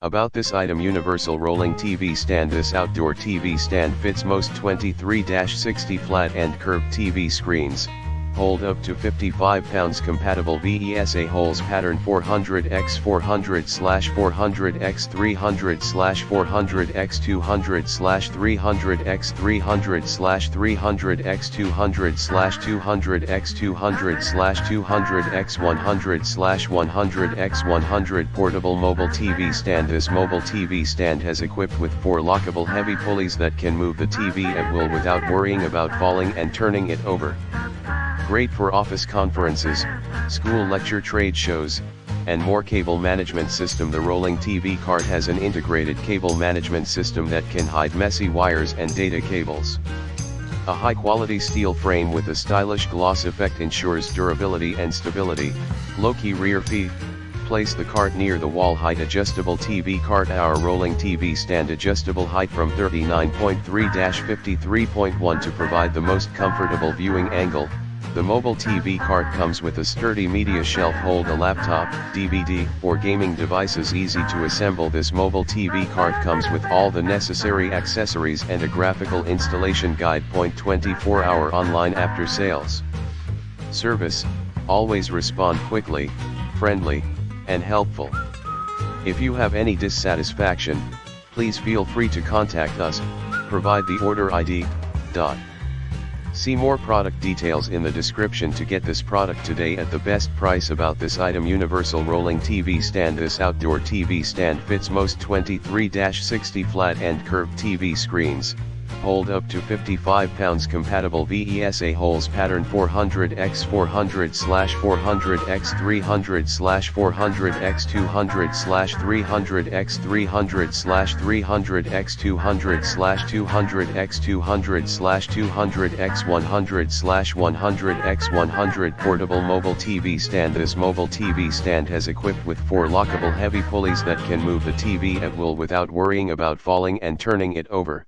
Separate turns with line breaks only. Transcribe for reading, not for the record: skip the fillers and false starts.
About this item: universal rolling TV stand. This outdoor TV stand fits most 23-60 flat and curved TV screens. Hold up to 55 pounds. Compatible VESA holes pattern 400x400x300x200/300x200/200x200x200x200x100/100 portable mobile TV stand. This mobile TV stand has equipped with 4 lockable heavy pulleys that can move the TV at will without worrying about falling and turning it over. Great for office conferences, school lecture, trade shows, and more. Cable management system. The rolling TV cart has an integrated cable management system that can hide messy wires and data cables. A high-quality steel frame with a stylish gloss effect ensures durability and stability. Low-key rear P. Place the cart near the wall. Height adjustable TV cart. Our rolling TV stand adjustable height from 39.3-53.1 to provide the most comfortable viewing angle. The mobile TV cart comes with a sturdy media shelf. Hold a laptop, DVD, or gaming devices. Easy to assemble. This mobile TV cart comes with all the necessary accessories and a graphical installation guide. 24-hour online after sales service. Always respond quickly, friendly, and helpful. If you have any dissatisfaction, please feel free to contact us. Provide the order ID. See more product details in the description to get this product today at the best price. About this item: universal rolling TV stand. This outdoor TV stand fits most 23-60 flat and curved TV screens. Hold up to 55 pounds. Compatible VESA holes pattern 400x400x300x300x200/300x200/200x100/100x100 portable mobile TV stand. This mobile TV stand has equipped with 4 lockable heavy pulleys that can move the TV at will without worrying about falling and turning it over.